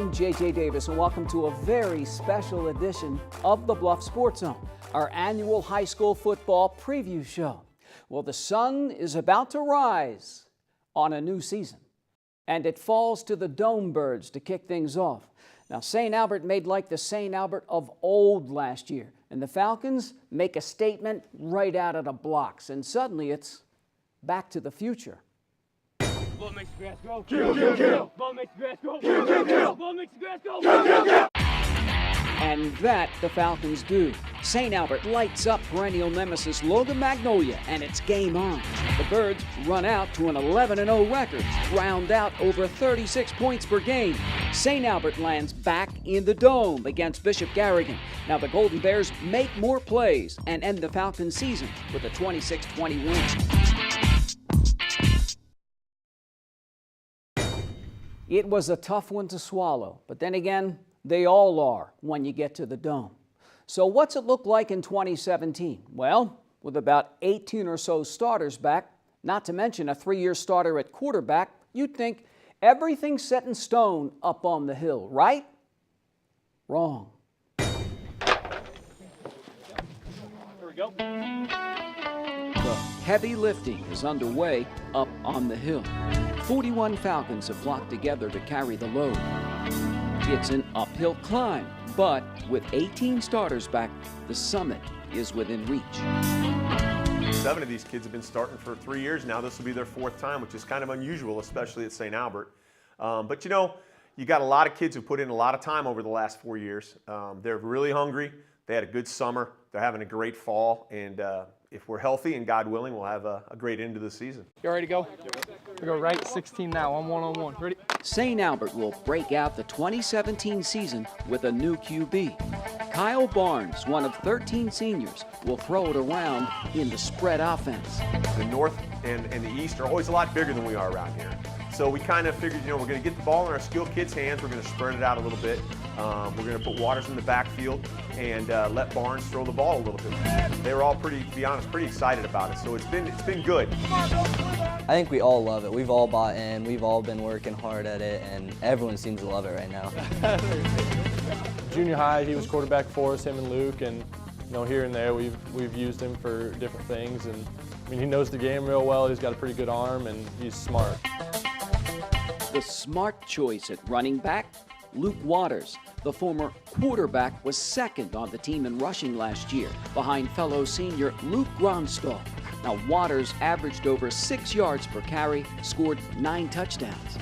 I'm JJ Davis, and welcome to a very special edition of the Bluff Sports Zone, our annual high school football preview show. Well, the sun is about to rise on a new season, and it falls to the Dome Birds to kick things off. Now, St. Albert made like the St. Albert of old last year, and the Falcons make a statement right out of the blocks, and suddenly it's back to the future. Ball makes the grass grow. Kill, kill, kill. Ball makes the grass grow. Kill, kill, kill. Ball makes the grass grow. Kill, kill, kill. And that the Falcons do. St. Albert lights up perennial nemesis Logan Magnolia, and it's game on. The Birds run out to an 11-0 record, round out over 36 points per game. St. Albert lands back in the Dome against Bishop Garrigan. Now the Golden Bears make more plays and end the Falcons season with a 26-20 win. It was a tough one to swallow, but then again, they all are when you get to the Dome. So what's it look like in 2017? Well, with about 18 or so starters back, not to mention a 3-year starter at quarterback, you'd think everything's set in stone up on the hill, right? Wrong. Here we go. The heavy lifting is underway up on the hill. 41 Falcons have flocked together to carry the load. It's an uphill climb, but with 18 starters back, the summit is within reach. 7 of these kids have been starting for 3 years now. This will be their 4th time, which is kind of unusual, especially at St. Albert. But you know, you got a lot of kids who put in a lot of time over the last 4 years. They're really hungry. They had a good summer. They're having a great fall, and if we're healthy and God willing, we'll have a great end to the season. You ready to go? We go right 16 now. I'm one-on-one. Ready? St. Albert will break out the 2017 season with a new QB. Kyle Barnes, one of 13 seniors, will throw it around in the spread offense. The North and the East are always a lot bigger than we are around here. So we kind of figured, you know, we're going to get the ball in our skilled kids' hands. We're going to spread it out a little bit. We're going to put Waters in the backfield and let Barnes throw the ball a little bit. They were all to be honest, pretty excited about it. So it's been good. I think we all love it. We've all bought in. We've all been working hard at it, and everyone seems to love it right now. Junior high, he was quarterback for us, him and Luke, and you know, here and there we've used him for different things. And I mean, he knows the game real well. He's got a pretty good arm, and he's smart. The smart choice at running back, Luke Waters. The former quarterback was second on the team in rushing last year, behind fellow senior Luke Gronstall. Now Waters averaged over 6 yards per carry, scored 9 touchdowns.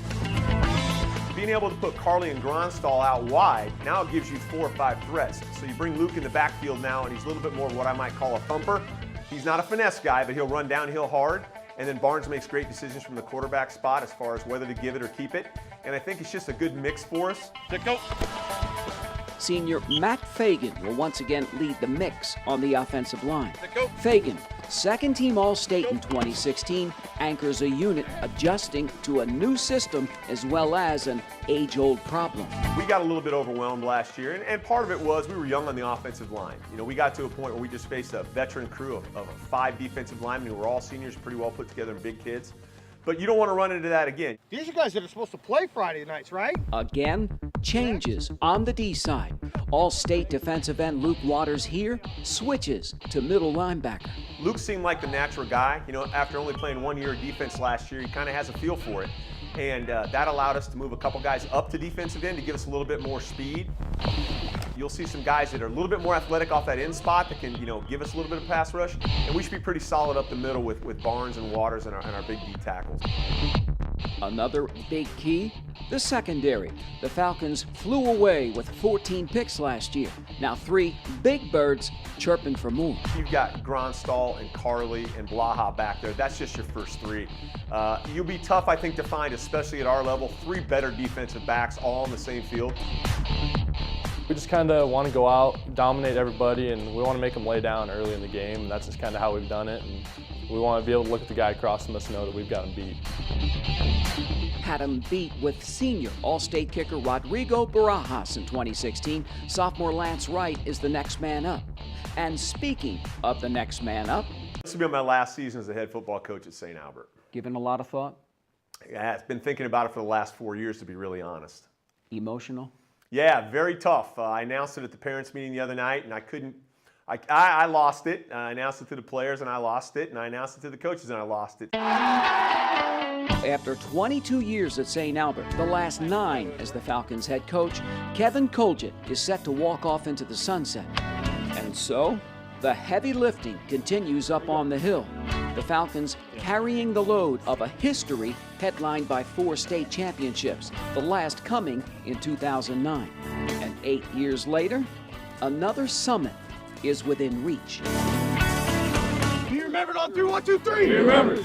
Being able to put Carly and Gronstall out wide, now it gives you 4 or 5 threats. So you bring Luke in the backfield now, and he's a little bit more of what I might call a thumper. He's not a finesse guy, but he'll run downhill hard. And then Barnes makes great decisions from the quarterback spot as far as whether to give it or keep it. And I think it's just a good mix for us. Senior Matt Fagan will once again lead the mix on the offensive line. Fagan, second-team All-State in 2016, anchors a unit adjusting to a new system as well as an age-old problem. We got a little bit overwhelmed last year, and part of it was we were young on the offensive line. You know, we got to a point where we just faced a veteran crew of 5 defensive linemen who were all seniors, pretty well put together and big kids. But you don't want to run into that again. These are guys that are supposed to play Friday nights, right? Again, changes on the D side. All-State defensive end Luke Waters here switches to middle linebacker. Luke seemed like the natural guy. You know, after only playing 1 year of defense last year, he kind of has a feel for it. And that allowed us to move a couple guys up to defensive end to give us a little bit more speed. You'll see some guys that are a little bit more athletic off that end spot that can, you know, give us a little bit of pass rush. And we should be pretty solid up the middle with Barnes and Waters and our big D tackles. Another big key, the secondary. The Falcons flew away with 14 picks last year. Now 3 big birds chirping for more. You've got Gronstall and Carly and Blaha back there. That's just your first 3. You'll be tough, I think, to find, especially at our level, 3 better defensive backs all on the same field. We just kind of want to go out, dominate everybody, and we want to make them lay down early in the game, and that's just kind of how we've done it. And we want to be able to look at the guy across from us and know that we've got him beat. Had him beat with senior All-State kicker Rodrigo Barajas in 2016. Sophomore Lance Wright is the next man up. And speaking of the next man up, this will be my last season as the head football coach at St. Albert. given a lot of thought? Yeah, I've been thinking about it for the last 4 years, to be really honest. Emotional? Yeah, very tough. I announced it at the parents' meeting the other night, and I couldn't. I lost it. I announced it to the players, and I lost it. And I announced it to the coaches, and I lost it. After 22 years at St. Albert, the last 9 as the Falcons head coach, Kevin Colgett is set to walk off into the sunset. And so, the heavy lifting continues up on the hill. The Falcons carrying the load of a history headlined by 4 state championships, the last coming in 2009. And 8 years later, another summit is within reach. You remember it on 3, 1, 2, 3. Remember.